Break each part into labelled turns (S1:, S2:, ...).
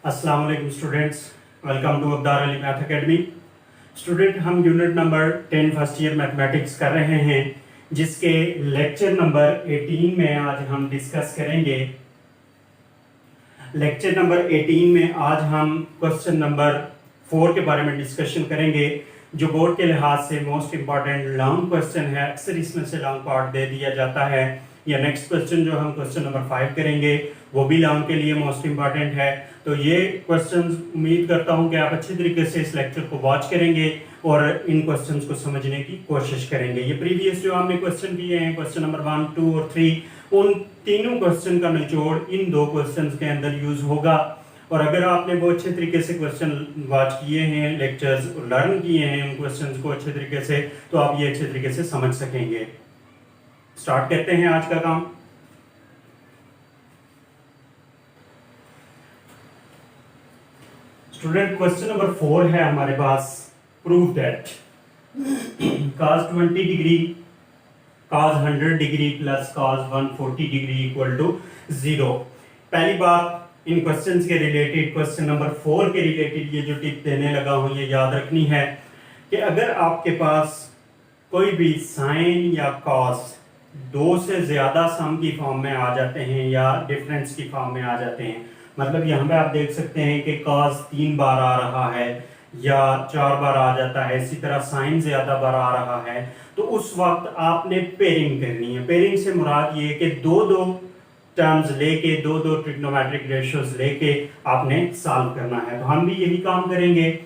S1: अस्सलाम वालेकुम students, welcome to Abdar Ali math academy. Student, हम unit number 10 first year mathematics कर रहे हैं, जिसके लेक्चर नंबर 18 में आज हम डिस्कस करेंगे। लेक्चर नंबर 18 में आज हम क्वेश्चन नंबर 4 के बारे में डिस्कशन करेंगे, जो बोर्ड के लिहाज से मोस्ट इंपॉर्टेंट लॉन्ग क्वेश्चन है। अक्सर इसमें से लॉन्ग पार्ट दे दिया जाता है, या नेक्स्ट क्वेश्चन जो हम क्वेश्चन नंबर 5 करेंगे वो भी लॉन्ग के लिए मोस्ट इंपॉर्टेंट है। तो ये क्वेश्चंस उम्मीद करता हूं कि आप अच्छे तरीके से इस लेक्चर को वॉच करेंगे और इन क्वेश्चंस को समझने की कोशिश करेंगे। ये प्रीवियस जो हमने क्वेश्चन किए हैं, क्वेश्चन नंबर 1, 2 और 3, उन तीनों क्वेश्चन का निचोड़ इन दो क्वेश्चंस के अंदर यूज होगा। और अगर आपने वो अच्छे तरीके से क्वेश्चन वॉच किए हैं, लेक्चर्स लर्न किए हैं उन क्वेश्चंस को अच्छे तरीके से, तो आप ये अच्छे तरीके से समझ सकेंगे। स्टार्ट करते हैं आज का काम। स्टूडेंट, क्वेश्चन नंबर 4 है हमारे पास। Prove that cos 20 degree cos 100 degree plus cos 140 degree equal to 0। पहली बात, इन क्वेश्चंस के रिलेटेड, क्वेश्चन नंबर 4 के रिलेटेड ये जो टिप देने लगा हूं, ये याद रखनी है कि अगर आपके पास कोई भी साइन या कॉस दो से ज्यादा सम की फॉर्म में आ जाते हैं या डिफरेंस की फॉर्म में आ जाते हैं, मतलब यहाँ पे आप देख सकते हैं कि कॉस 3 बार आ रहा है या 4 बार आ जाता है, इसी तरह साइन ज्यादा बार आ रहा है, तो उस वक्त आपने पेयरिंग करनी है। पेयरिंग से मुराद ये कि दो दो टर्म्स लेके, दो दो ट्रिग्नोमेट्रिक रेशियोज लेके आपने सॉल्व करना है। तो हम भी यही काम करेंगे।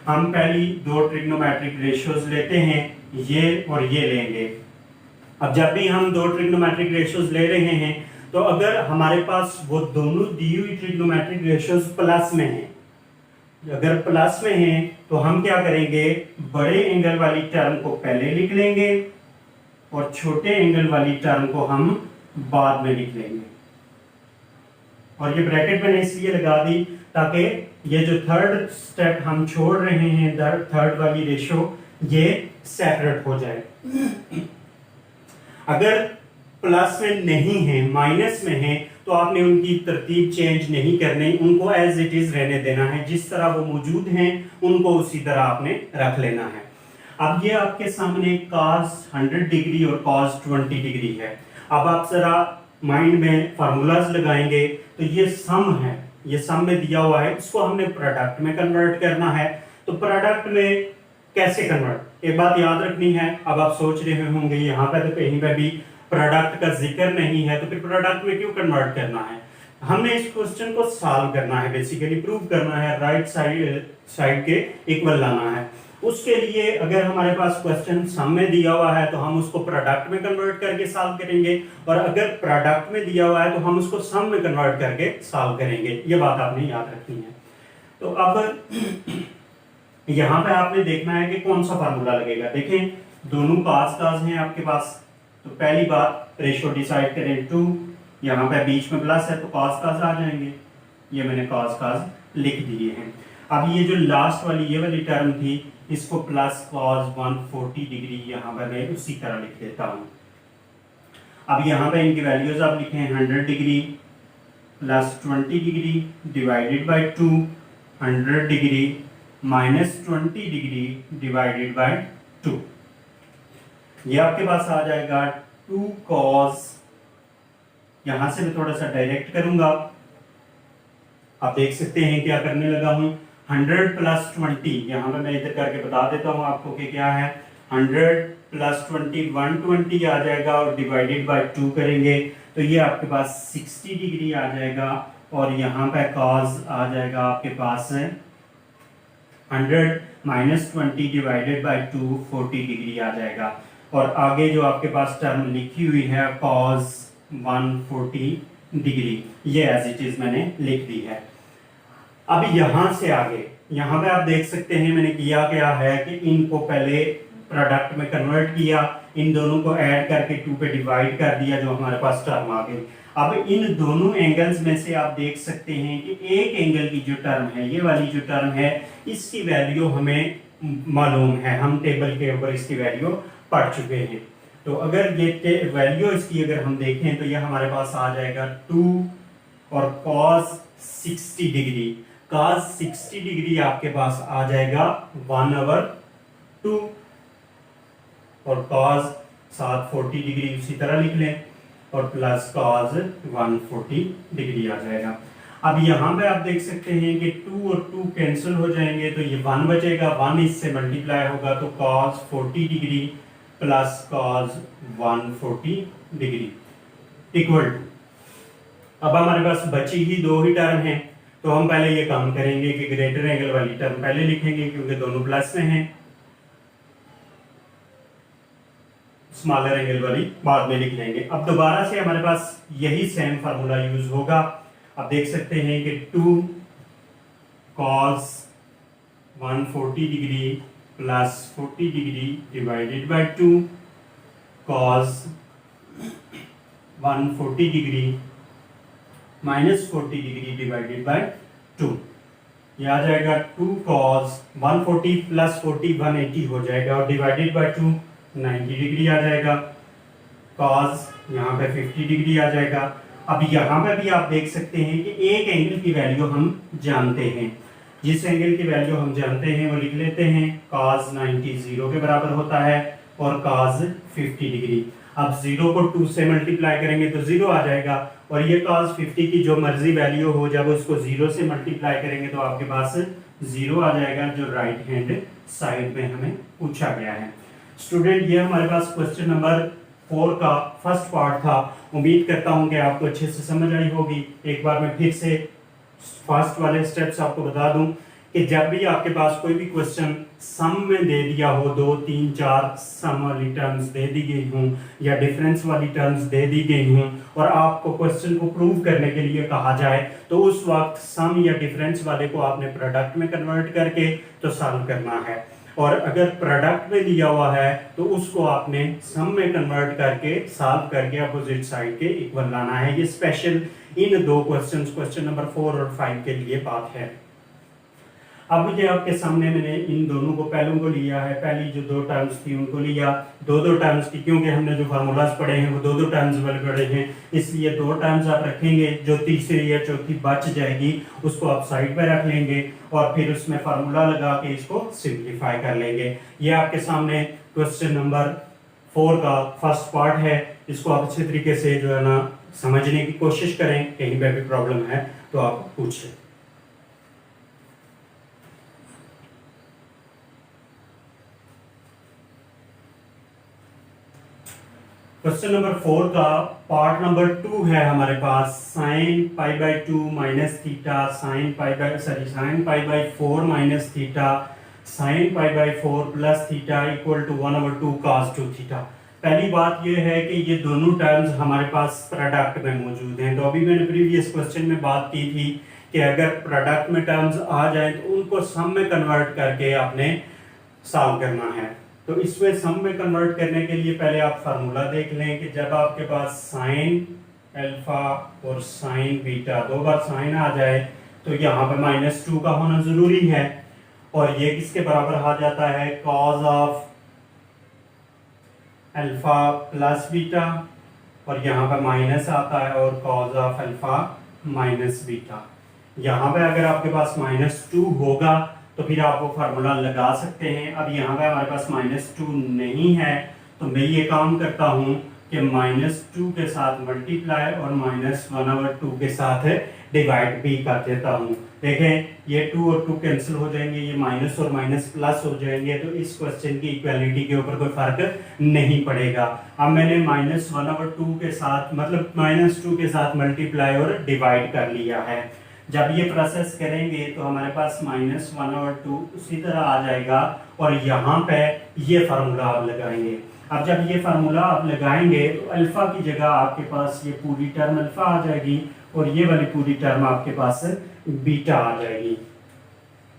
S1: हम पहली दो ट्रिग्नोमेट्रिक रेशियोज लेते हैं, ये और ये लेंगे। अब जब भी हम दो ट्रिग्नोमेट्रिक रेशियोज ले रहे हैं, तो अगर हमारे पास वो दोनों दी हुई ट्रिग्नोमेट्रिक रेशियोज प्लस में हैं, अगर प्लस में हैं तो हम क्या करेंगे, बड़े एंगल वाली टर्म को पहले लिख लेंगे और छोटे एंगल वाली टर्म को हम बाद में लिख लेंगे। और ये ब्रैकेट मैंने इसलिए लगा दी ताकि ये जो थर्ड स्टेप हम छोड़ रहे हैं, थर्ड वाली रेशियो, ये सेपरेट हो जाए। अगर प्लस में नहीं है, माइनस में है, तो आपने उनकी तरतीब चेंज नहीं करनी, उनको एज इट इज रहने देना है। जिस तरह वो मौजूद हैं उनको उसी तरह आपने रख लेना है। अब ये आपके सामने cos 100 डिग्री और cos 20 डिग्री है। अब आप जरा माइंड में फार्मूलाज लगाएंगे, तो ये सम है, ये सम में दिया हुआ है, इसको हमने प्रोडक्ट में कन्वर्ट करना है। तो प्रोडक्ट में कैसे कन्वर्ट, एक बात याद रखनी है। अब आप सोच रहे होंगे यहाँ पे तो कहीं पे भी प्रोडक्ट का जिक्र नहीं है, तो फिर प्रोडक्ट में क्यों कन्वर्ट करना है। हमने इस क्वेश्चन को सॉल्व करना है, बेसिकली प्रूव करना है, राइट साइड के इक्वल लाना है। उसके लिए अगर हमारे पास क्वेश्चन सम में दिया हुआ है तो हम उसको प्रोडक्ट में कन्वर्ट करके सॉल्व करेंगे, और अगर प्रोडक्ट में दिया हुआ है तो हम उसको सम में कन्वर्ट करके सॉल्व करेंगे। ये बात आपने याद रखनी है। तो अब यहाँ पे आपने देखना है कि कौन सा फार्मूला लगेगा। देखें, दोनों cos हैं आपके पास, तो पहली बात रेशियो डिसाइड करें 2, यहाँ पे बीच में प्लस है तो cos आ जाएंगे, ये मैंने cos लिख दिए हैं। अब ये जो लास्ट वाली ये वाली टर्म थी, इसको प्लस cos 140 डिग्री यहाँ पे मैं उसी तरह लिख देता हूँ। अब यहाँ पे इनकी वैल्यूज आप लिखें, 100 degree plus 20 degree divided by 2, 100 degree minus 20 degree divided by 2। ये आपके पास आ जाएगा 2 cos, यहां से मैं थोड़ा सा डायरेक्ट करूंगा। आप देख सकते हैं क्या करने लगा हूं, 100 प्लस 20, यहां पे मैं इधर करके बता देता हूं आपको कि क्या है। 100 प्लस 20 120 आ जाएगा, और डिवाइडेड बाय 2 करेंगे तो ये आपके पास 60 डिग्री आ जाएगा, और यहाँ पे cos आ जाएगा आपके पास 100 माइनस 20 डिवाइडेड बाई 2, 40 डिग्री आ जाएगा। और आगे जो आपके पास टर्म लिखी हुई है cos 140 डिग्री, ये एज इट इज मैंने लिख दी है। अब यहां से आगे, यहाँ पे आप देख सकते हैं मैंने किया क्या है कि इनको पहले प्रोडक्ट में कन्वर्ट किया, इन दोनों को ऐड करके 2 पे डिवाइड कर दिया, जो हमारे पास टर्म आ गई। अब इन दोनों एंगल्स में से आप देख सकते हैं कि एक एंगल की जो टर्म है, ये वाली जो टर्म है, इसकी वैल्यू हमें मालूम है, हम टेबल के ऊपर इसकी वैल्यू पढ़ चुके हैं। तो अगर ये वैल्यू इसकी अगर हम देखें तो ये हमारे पास आ जाएगा 2 और cos 60 डिग्री cos 60 डिग्री आपके पास आ जाएगा 1/2 और cos साथ 40 डिग्री उसी तरह लिख लें और प्लस cos 140 डिग्री आ जाएगा। अब यहाँ पे आप देख सकते हैं कि 2 और 2 कैंसिल हो जाएंगे तो ये 1 बचेगा, 1 इससे मल्टीप्लाई होगा तो cos 40 degree plus cos 140 degree equal to, अब हमारे पास बची ही दो ही टर्म हैं तो हम पहले ये काम करेंगे कि ग्रेटर एंगल वाली टर्म पहले लिखेंगे क्योंकि दोनों प्लस में हैं, स्मॉलर एंगल वाली बाद में लिख लेंगे। अब दोबारा से हमारे पास यही सेम फार्मूला यूज होगा। आप देख सकते हैं कि 2 cos 140 degree plus 40 degree divided by 2 cos 140 degree minus 40 degree divided by 2, यह आ जाएगा 2 cos 140 प्लस 40 180 हो जाएगा और डिवाइडेड बाय 2 90 डिग्री आ जाएगा, cos यहाँ पे 50 डिग्री आ जाएगा। अब यहाँ पे भी आप देख सकते हैं कि एक एंगल की वैल्यू हम जानते हैं, जिस एंगल की वैल्यू हम जानते हैं वो लिख लेते हैं, cos 90 0 के बराबर होता है और cos 50 डिग्री। अब 0 को 2 से मल्टीप्लाई करेंगे तो 0 आ जाएगा और ये cos 50 की जो मर्जी वैल्यू हो जब उसको 0 से मल्टीप्लाई करेंगे तो आपके पास 0 आ जाएगा जो राइट हैंड साइड में हमें पूछा गया है। स्टूडेंट ये हमारे पास क्वेश्चन नंबर 4 का फर्स्ट पार्ट था। उम्मीद करता हूं कि आपको अच्छे से समझ आई होगी। एक बार मैं फिर से फर्स्ट वाले स्टेप्स आपको बता दूं कि जब भी आपके पास कोई भी क्वेश्चन सम में दे दिया हो, 2 3 4 सम वाली टर्म्स दे दी गई हों या डिफरेंस वाली टर्म्स दे दी गई हों और आपको क्वेश्चन को प्रूव करने के लिए कहा जाए तो उस वक्त सम या डिफरेंस वाले को आपने प्रोडक्ट में कन्वर्ट करके तो सॉल्व करना है, और अगर प्रोडक्ट में दिया हुआ है तो उसको आपने सम में कन्वर्ट करके सॉल्व करके अपोजिट साइड के इक्वल लाना है। ये स्पेशल इन दो क्वेश्चंस, क्वेश्चन नंबर 4 और 5 के लिए बात है। अब मुझे आपके सामने मैंने इन दोनों को पहलू को लिया है, पहली जो 2 टर्म्स थी उनको लिया, 2 टर्म्स की, क्योंकि हमने जो फार्मूलाज पढ़े हैं वो 2 टर्म्स वाले पढ़े हैं, इसलिए 2 टर्म्स आप रखेंगे, जो तीसरी या चौथी बच जाएगी उसको आप साइड पे रख लेंगे और फिर उसमें फार्मूला लगा के इसको सिंप्लीफाई कर लेंगे। ये आपके सामने क्वेश्चन नंबर 4 का फर्स्ट पार्ट है, इसको आप अच्छे तरीके से जो है ना समझने की कोशिश करें, कहीं पे भी प्रॉब्लम है तो आप पूछें। क्वेश्चन नंबर 4 का पार्ट नंबर 2 है हमारे पास, sin π/2 minus theta sin π/4 minus theta sin π/4 plus theta equal to 1/2 cos 2 theta. पहली बात यह है कि ये दोनों टर्म्स हमारे पास प्रोडक्ट में मौजूद हैं। तो अभी मैंने प्रीवियस क्वेश्चन में बात की थी कि अगर प्रोडक्ट में टर्म्स आ जाए तो उनको सम में कन्वर्ट करके आपने सॉल्व करना है। तो इसमें सम में कन्वर्ट करने के लिए पहले आप फार्मूला देख लें कि जब आपके पास साइन अल्फा और साइन बीटा, 2 बार साइन आ जाए तो यहाँ पे -2 का होना जरूरी है और ये किसके बराबर आ जाता है, cause of alpha plus beta, और यहाँ पे माइनस आता है और cause of alpha minus beta. यहाँ पे अगर आपके पास -2 होगा तो फिर आप वो फार्मूला लगा सकते हैं। अब यहाँ पे हमारे पास -2 नहीं है तो मैं ये काम करता हूँ कि -2 के साथ मल्टीप्लाई और -1/2 के साथ डिवाइड भी कर देता हूँ। देखें ये 2 और 2 कैंसिल हो जाएंगे, ये माइनस और माइनस प्लस हो जाएंगे, तो इस क्वेश्चन की इक्वालिटी के ऊपर कोई फर्क नहीं पड़ेगा। अब मैंने -1/2 के साथ मतलब -2 के साथ मल्टीप्लाई और डिवाइड कर लिया है। जब ये प्रोसेस करेंगे तो हमारे पास -1/2 उसी तरह आ जाएगा और यहाँ पे ये फार्मूला आप लगाएंगे। अब जब ये फार्मूला आप लगाएंगे तो अल्फा की जगह आपके पास ये पूरी टर्म अल्फा आ जाएगी और ये वाली पूरी टर्म आपके पास बीटा आ जाएगी।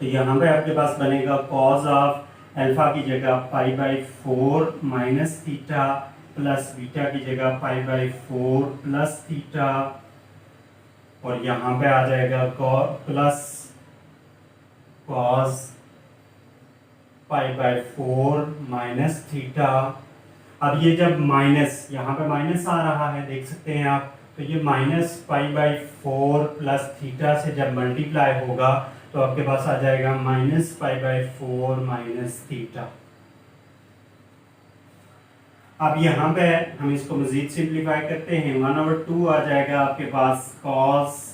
S1: तो यहाँ पे आपके पास बनेगा कॉज ऑफ अल्फा की जगह π/4 माइनस थीटा प्लस बीटा की जगह π/4 प्लस थीटा, और यहाँ पे आ जाएगा प्लस कॉस π/4 माइनस थीटा। अब ये जब माइनस, यहाँ पे माइनस आ रहा है देख सकते हैं आप, तो ये -π/4 प्लस थीटा से जब मल्टीप्लाई होगा तो आपके पास आ जाएगा -π/4 माइनस थीटा। अब यहाँ पे हम इसको मजीद सिंप्लीफाई करते हैं, 1/2 आ जाएगा आपके पास कॉस,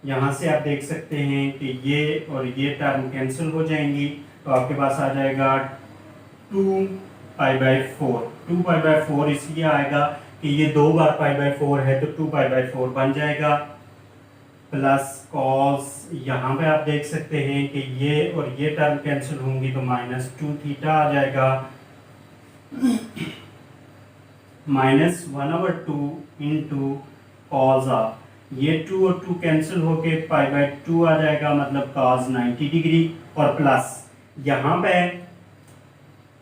S1: यहाँ से आप देख सकते हैं कि ये और ये टर्म कैंसिल हो जाएंगी, तो आपके पास आ जाएगा 2π/4। 2π/4 इसलिए आएगा कि ये 2 बार π/4 है तो 2π/4 बन जाएगा, प्लस कॉस, यहाँ पे आप देख सकते हैं कि ये और ये टर्म कैंसिल होंगी तो -2 थीटा आ जाएगा, -1/2 इंटू कॉस ऑफ, ये 2 और 2 कैंसिल होके π/2 आ जाएगा, मतलब cos 90 डिग्री, और प्लस यहाँ पे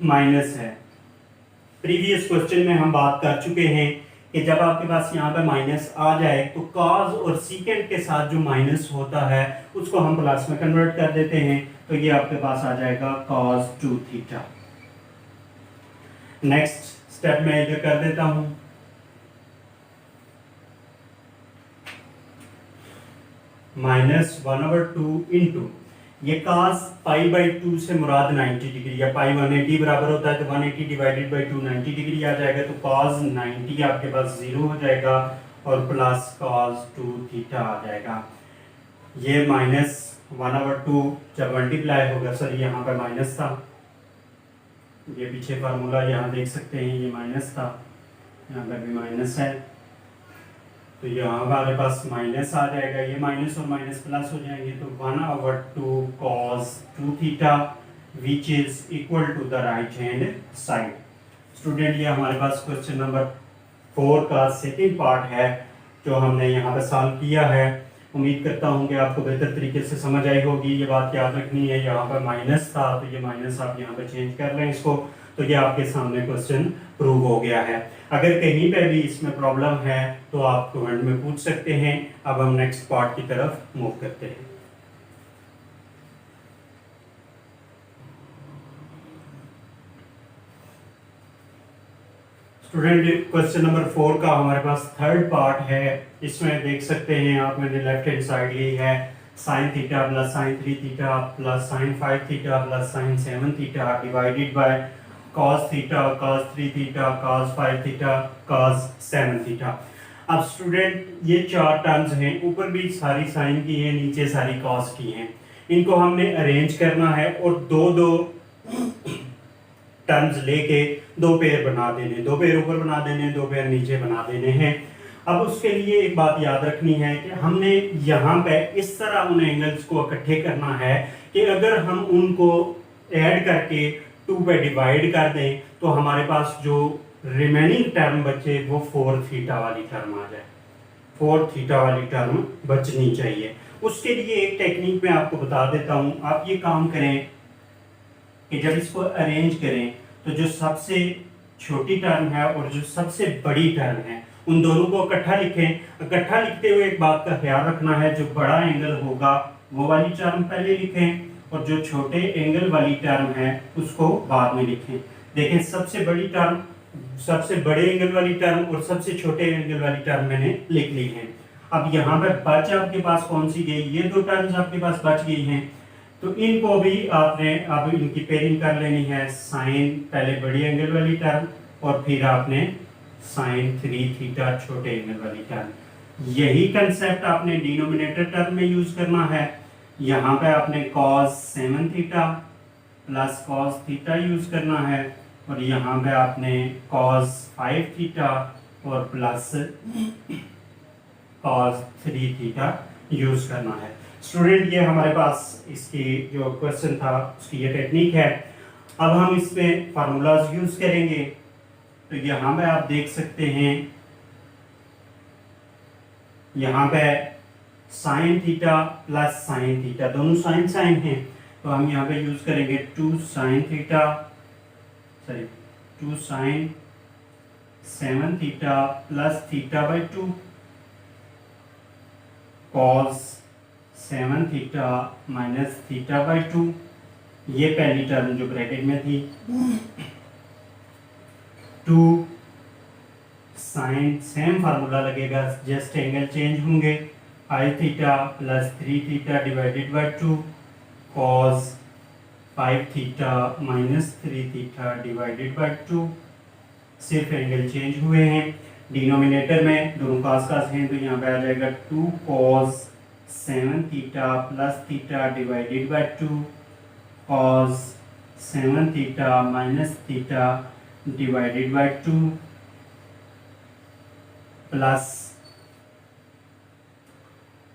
S1: माइनस है। प्रीवियस क्वेश्चन में हम बात कर चुके हैं कि जब आपके पास यहाँ पे माइनस आ जाए तो cos और सीकेंड के साथ जो माइनस होता है उसको हम प्लस में कन्वर्ट कर देते हैं, तो ये आपके पास आ जाएगा cos 2 थीटा। नेक्स्ट स्टेप मैं इधर कर देता हूं, -1/2 इंटू ये cos π/2 से मुराद 90 डिग्री, या पाई 180 बराबर होता है तो 180 डिवाइडेड बाई 2 90 डिग्री आ जाएगा, तो cos 90 आपके पास 0 हो जाएगा और प्लस cos 2 थीटा आ जाएगा। ये -1/2 जब मल्टीप्लाई होगा, सर यहाँ पर माइनस था, ये पीछे फार्मूला यहाँ देख सकते हैं, ये माइनस था, यहाँ पर भी माइनस है, तो यहाँ हमारे पास माइनस आ जाएगा, ये माइनस और माइनस प्लस हो जाएंगे, तो 1/2 cos 2 theta which is equal to the right hand side. Student ये हमारे पास क्वेश्चन नंबर 4 का सेकंड पार्ट है जो हमने यहाँ पे सॉल्व किया है। उम्मीद करता हूँ कि आपको बेहतर तरीके से समझ आई होगी। ये बात याद रखनी है, यहाँ पर माइनस था तो ये माइनस आप यहाँ पे चेंज कर लें इसको, तो ये आपके सामने क्वेश्चन प्रूव हो गया है। अगर कहीं पे भी इसमें प्रॉब्लम है तो आप कमेंट में पूछ सकते हैं। अब हम नेक्स्ट पार्ट की तरफ मूव करते हैं। स्टूडेंट क्वेश्चन नंबर 4 का हमारे पास थर्ड पार्ट है। इसमें देख सकते हैं आप, मैंने लेफ्ट हैंड साइड ली है sin theta plus sin 3 theta plus sin 5 theta plus sin 7 theta divided bye cos theta cos 3 theta cos 5 theta cos 7 theta. अब स्टूडेंट ये चार टर्म्स हैं, ऊपर भी सारी साइन की है, नीचे सारी cos की हैं। इनको हमने अरेंज करना है और दो दो टर्म्स लेके दो पेयर बना देने, दो पेयर ऊपर बना देने, दो पेयर नीचे बना देने हैं। अब उसके लिए एक बात याद रखनी है कि हमने यहाँ पे इस तरह उन एंगल्स को इकट्ठे करना है कि अगर हम उनको ऐड करके 2 पे डिवाइड कर दें तो हमारे पास जो रिमेनिंग टर्म बचे वो 4 थीटा वाली टर्म आ जाए। 4 थीटा वाली टर्म बचनी चाहिए। उसके लिए एक टेक्निक मैं आपको बता देता हूँ। आप ये काम करें कि जब इसको अरेंज करें तो जो सबसे छोटी टर्म है और जो सबसे बड़ी टर्म है उन दोनों को इकट्ठा लिखें। इकट्ठा लिखते हुए एक बात का ख्याल रखना है, जो बड़ा एंगल होगा वो वाली टर्म पहले लिखें और जो छोटे एंगल वाली टर्म है उसको बाद में लिखें। देखें सबसे बड़ी टर्म, सबसे बड़े एंगल वाली टर्म और सबसे छोटे एंगल वाली टर्म मैंने लिख ली है। अब यहाँ पर बच आपके पास कौन सी गई, ये दो टर्म्स आपके पास बच गई हैं, तो इनको भी आपने अब इनकी पेयरिंग कर लेनी है। साइन पहले बड़ी एंगल वाली टर्म और फिर आपने sin 3 थीटा छोटे एंगल वाली टर्म। यही कंसेप्ट आपने डिनोमिनेटर टर्म में यूज करना है। यहाँ पे आपने cos 7 theta plus cos theta use करना है और यहाँ पे आपने cos 5 थीटा और प्लस cos 3 थीटा यूज करना है। स्टूडेंट ये हमारे पास इसकी जो क्वेश्चन था उसकी ये टेक्निक है। अब हम इसमें फार्मूलाज यूज करेंगे। तो यहाँ पे आप देख सकते हैं, यहाँ पे sine theta plus sine theta, दोनों साइन साइन हैं, तो हम यहाँ पे यूज करेंगे 2 sine theta, sorry 2 sine 7 theta plus theta by 2 cos 7 theta minus theta by 2। ये पहली टर्म जो ब्रैकेट में थी, 2 साइन, सेम फार्मूला लगेगा, जस्ट एंगल चेंज होंगे। 5 theta plus 3 theta divided by 2 cos 5 theta minus 3 theta divided by 2। सिर्फ angle change हुए हैं, डिनोमिनेटर में दोनों पास हैं तो यहाँ पे आ जाएगा 2 cos 7 theta plus theta divided by 2 cos 7 theta minus theta divided by 2 plus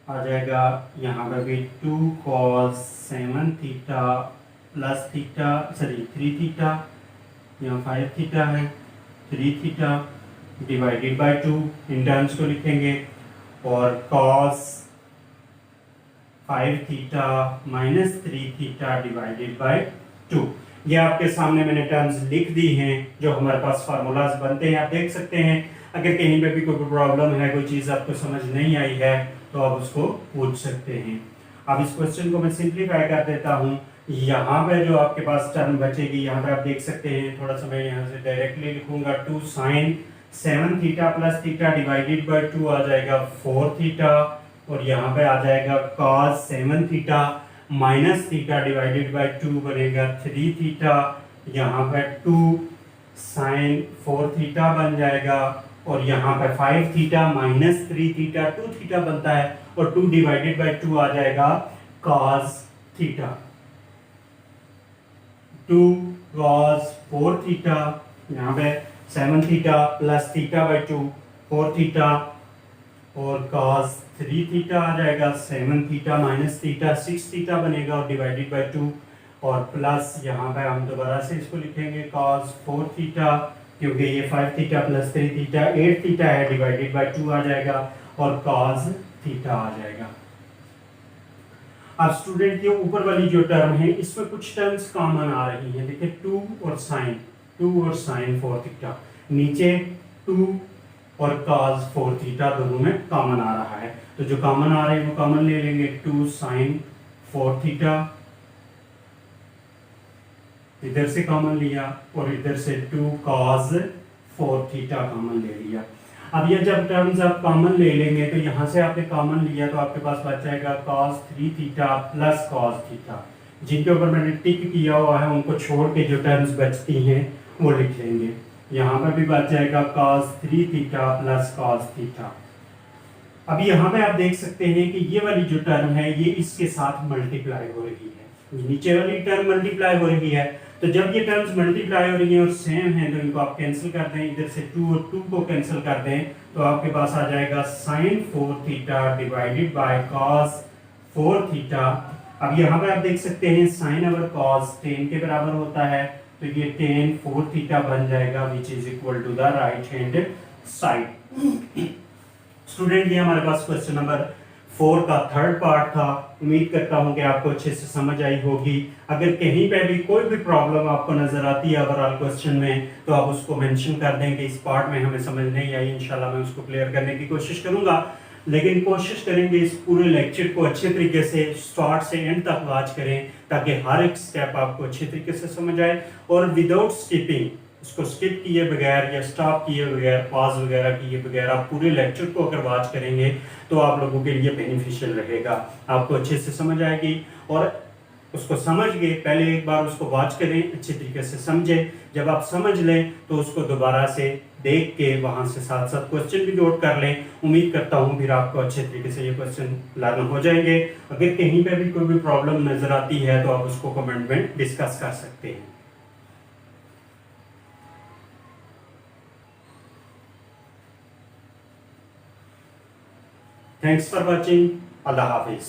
S1: आ जाएगा यहाँ पर भी 2 cos 7 theta plus theta 3 theta, यहाँ 5 थीटा है, 3 थीटा डिवाइडेड बाय 2 इन टर्म्स को लिखेंगे, और cos 5 theta minus 3 theta divided by 2। ये आपके सामने मैंने टर्म्स लिख दी हैं जो हमारे पास फार्मूलाज बनते हैं, आप देख सकते हैं। अगर कहीं पे भी कोई प्रॉब्लम है, कोई चीज़ आपको समझ नहीं आई है तो आप उसको पूछ सकते हैं। अब इस क्वेश्चन को मैं सिंप्लीफाई कर देता हूँ। यहाँ पे जो आपके पास टर्म बचेगी, यहाँ पे आप देख सकते हैं, थोड़ा सा मैं यहाँ से डायरेक्टली लिखूंगा 2 sin 7 theta plus theta divided by 2 आ जाएगा 4 थीटा, और यहाँ पे आ जाएगा cos 7 theta minus theta divided by 2 बनेगा 3 थीटा, यहाँ पे 2 sin 4 थीटा बन जाएगा, और यहाँ पे 5 थीटा माइनस 3 थीटा 2 थीटा बनता है, और 2 डिवाइडेड बाय 2 आ जाएगा cos थीटा। 2 cos 4 थीटा, यहाँ पे 7 theta plus theta by 2 4 theta, और cos 3 थीटा आ जाएगा, 7 थीटा माइनस थीटा 6 थीटा बनेगा, और डिवाइडेड बाय 2, और प्लस यहाँ पे हम दोबारा से इसको लिखेंगे cos 4 थीटा, क्योंकि ये 5 थीटा प्लस 3 थीटा 8 थीटा है, डिवाइडेड बाय 2 आ जाएगा, और cos थीटा आ जाएगा। अब स्टूडेंट ये ऊपर वाली जो टर्म है इसमें कुछ टर्म्स कॉमन आ रही हैं, देखिए 2 और sin 4 थीटा, नीचे 2 और cos 4 थीटा दोनों में कॉमन आ रहा है, तो जो कॉमन आ रहे हैं वो कॉमन ले लेंगे। 2 sin 4 थीटा इधर से कॉमन लिया, और इधर से 2 cos 4 थीटा कॉमन ले लिया। अब ये जब टर्म्स आप कॉमन ले लेंगे तो यहाँ से आपने कॉमन लिया तो आपके पास बच जाएगा cos 3 theta plus cos theta. जिनके ऊपर मैंने टिक किया हुआ है उनको छोड़ के जो टर्म्स बचती हैं वो लिख लेंगे। यहाँ पर भी बच जाएगा cos 3 theta plus cos theta. अब यहाँ पे आप देख सकते हैं कि ये वाली जो टर्म है ये इसके साथ मल्टीप्लाई हो रही है, नीचे वाली टर्म मल्टीप्लाई हो रही है, तो जब ये टर्म्स मल्टीप्लाई हो रही हैं और सेम है तो इनको आप कैंसिल कर दें, इधर से 2 और 2 को कैंसिल कर दें तो आपके पास आ जाएगा sin 4 theta divided bye cos 4 theta. अब यहाँ पे आप देख सकते हैं sin अगर cos tan के बराबर होता है तो ये tan 4 थीटा बन जाएगा which is equal to the right hand side. Student ये हमारे पास क्वेश्चन नंबर 4 का थर्ड पार्ट था। उम्मीद करता हूं कि आपको अच्छे से समझ आई होगी। अगर कहीं पे भी कोई भी प्रॉब्लम आपको नजर आती है ओवरऑल क्वेश्चन में तो आप उसको मेंशन कर दें कि इस पार्ट में हमें समझ नहीं आई, इंशाल्लाह मैं उसको क्लियर करने की कोशिश करूंगा। लेकिन कोशिश करेंगे इस पूरे लेक्चर को अच्छे तरीके से स्टार्ट से एंड तक वॉच करें ताकि हर एक स्टेप आपको अच्छे तरीके से समझ आए, और विदाउट स्किपिंग, उसको स्किप किए बगैर या स्टॉप किए बगैर, पॉज वगैरह किए बगैर आप पूरे लेक्चर को अगर वॉच करेंगे तो आप लोगों के लिए बेनिफिशियल रहेगा, आपको अच्छे से समझ आएगी। और उसको समझ गए, पहले एक बार उसको वॉच करें, अच्छे तरीके से समझें, जब आप समझ लें तो उसको दोबारा से देख के वहाँ से साथ साथ क्वेश्चन भी नोट कर लें। उम्मीद करता हूँ फिर आपको अच्छे तरीके से ये क्वेश्चन लर्न हो जाएंगे। अगर कहीं पर भी कोई भी प्रॉब्लम नजर आती है तो आप उसको कमेंट में डिस्कस कर सकते हैं। Thanks for watching. Allah Hafiz.